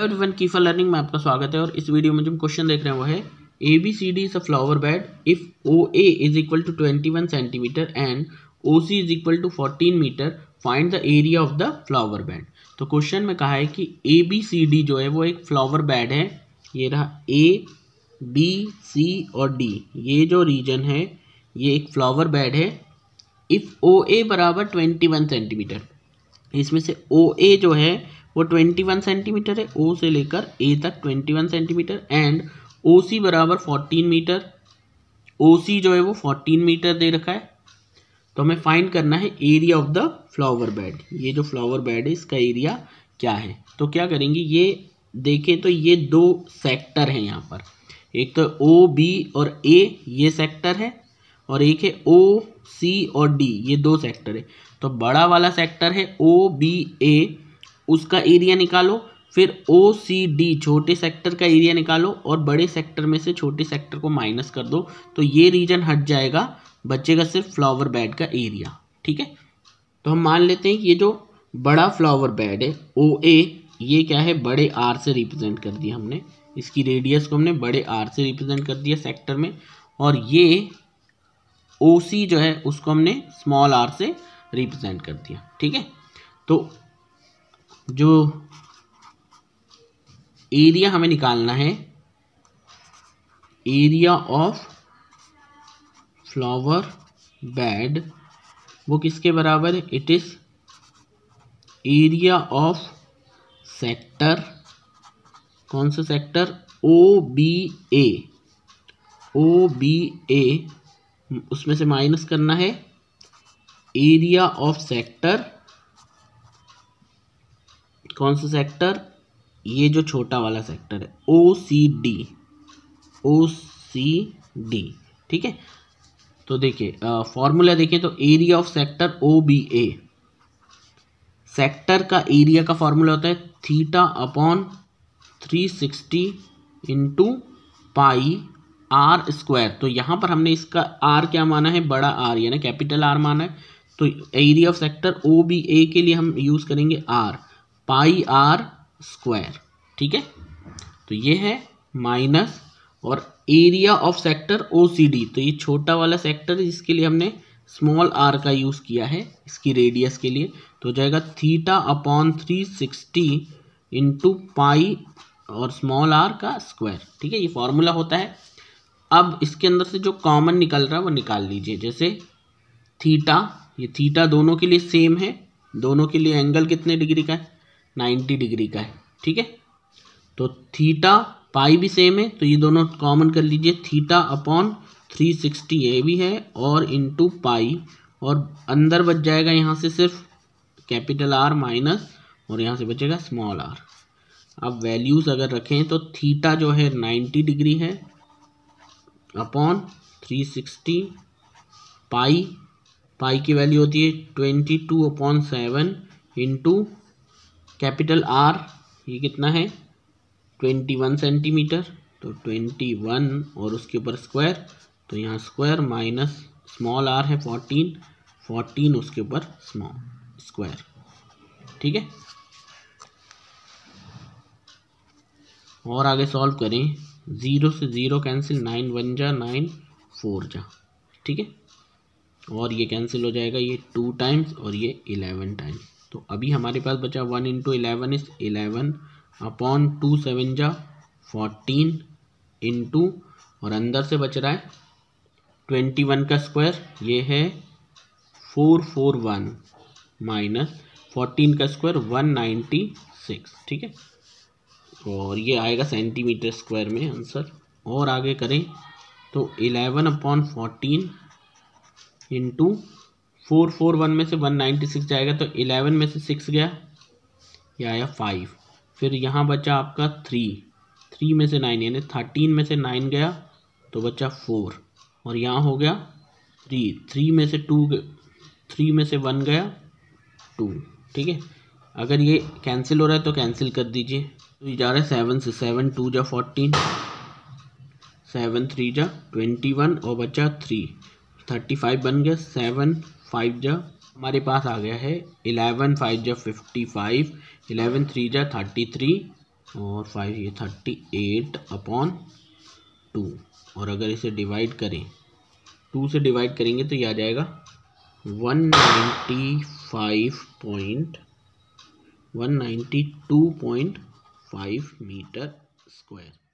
Everyone, कीफा learning में आपका स्वागत है। और इस वीडियो में जो हम क्वेश्चन देख रहे हैं वो है ABCD is a flower bed if OA is equal to 21 centimetre and OC is equal to 14 metre, find the area of the flower bed. तो क्वेश्चन में कहा है कि ABCD जो है वो एक फ्लावर बेड है। ये रहा A B C और D, ये जो रीजन है ये एक फ्लावर बेड है। इफ OA बराबर 21 सेंटीमीटर, इसमें से OA जो है वो 21 सेंटीमीटर है, O से लेकर A तक 21 सेंटीमीटर एंड OC बराबर 14 मीटर। OC जो है वो 14 मीटर दे रखा है। तो हमें फाइंड करना है area of the flower bed. ये जो फ्लावर बेड है इसका एरिया क्या है। तो क्या करेंगे, ये देखें तो ये दो सेक्टर हैं यहाँ पर। एक तो OB और A ये सेक्टर है और एक है OC और D, ये दो सेक्टर है। तो बड़ा वाला सेक्टर है OBA, उसका एरिया निकालो, फिर OCD छोटे सेक्टर का एरिया निकालो और बड़े सेक्टर में से छोटे सेक्टर को माइनस कर दो। तो ये रीजन हट जाएगा, बचेगा सिर्फ फ्लावर बेड का एरिया। ठीक है, तो हम मान लेते हैं कि ये जो बड़ा फ्लावर बेड है OA, ये क्या है, बड़े R से रिप्रेजेंट कर दिया हमने। इसकी रेडियस को हमने बड़े R से रिप्रेजेंट कर दिया सेक्टर में। और ये OC जो है उसको हमने स्मॉल r से रिप्रेजेंट कर दिया। ठीक है, तो जो एरिया हमें निकालना है, एरिया ऑफ फ्लावर बेड, वो किसके बराबर है, it is area of sector. कौन सा सेक्टर, OBA। OBA उसमें से माइनस करना है एरिया ऑफ सेक्टर। कौन सा सेक्टर, ये जो छोटा वाला सेक्टर है OCD। OCD ठीक है, तो देखिए फॉर्मूला देखें तो area of sector OBA, sector का एरिया का फॉर्मूला होता है theta upon 360 into pi R square. तो यहाँ पर हमने इसका R क्या माना है, बड़ा R यानी कैपिटल R माना है। तो एरिया ऑफ सेक्टर OBA के लिए हम यूज़ करेंगे R, पाई R स्क्वायर। ठीक है, तो ये है माइनस, और एरिया ऑफ सेक्टर OCD, तो ये छोटा वाला सेक्टर है जिसके लिए हमने स्मॉल r का यूज़ किया है इसकी रेडियस के लिए। तो हो जाएगा थीटा अपॉन 360 इंटू पाई और स्मॉल r का स्क्वायर। ठीक है, ये फॉर्मूला होता है। अब इसके अंदर से जो कॉमन निकल रहा है वो निकाल लीजिए। जैसे थीटा, ये थीटा दोनों के लिए सेम है, दोनों के लिए एंगल कितने डिग्री का है, 90 डिग्री का है। ठीक है, तो थीटा पाई भी सेम है, तो ये दोनों कॉमन कर लीजिए, थीटा अपॉन 360 ये भी है और इंटू पाई, और अंदर बच जाएगा यहाँ से सिर्फ कैपिटल R माइनस, और यहाँ से बचेगा स्मॉल r। अब वैल्यूज़ अगर रखें तो थीटा जो है 90 डिग्री है अपॉन 360, पाई की वैल्यू होती है 22/7 इंटू कैपिटल R, ये कितना है 21 सेंटीमीटर, तो 21 और उसके ऊपर स्क्वायर, तो यहाँ स्क्वायर माइनस स्मॉल r है 14 उसके ऊपर स्मॉल स्क्वायर। ठीक है, और आगे सॉल्व करें, 0 से 0 कैंसिल, 9 1 जा 9 4 जा। ठीक है, और ये कैंसिल हो जाएगा, ये 2 टाइम्स और ये 11 टाइम्स। तो अभी हमारे पास बचा 1 इंटू 11 इज 11 अपॉन 2 7 जा 14 इंटू, और अंदर से बच रहा है 21 का स्क्वायर, ये है 441 माइनस 14 का स्क्वायर 196। ठीक है, और ये आएगा सेंटीमीटर स्क्वायर में आंसर। और आगे करें तो 11 अपॉन 14 इंटू 441 में से 196 जाएगा, तो 11 में से 6 गया, ये आया 5। फिर यहाँ बचा आपका 3 में से 9 यानी 13 में से 9 गया तो बचा 4, और यहाँ हो गया 3 में से 2, 3 में से 1 गया 2। ठीक है, अगर ये कैंसिल हो रहा है तो कैंसिल कर दीजिए, तो ये जा रहा है 7 से, 7 2 जा 14, 7 3 जा 21 और बचा 35 बन गया, 7 5 जा हमारे पास आ गया है 11 5 जा 55, 11 3 जा 33 और 5 ये 38/2। और अगर इसे डिवाइड करें, 2 से डिवाइड करेंगे तो ये आ जाएगा 192.5 मीटर स्क्वायर।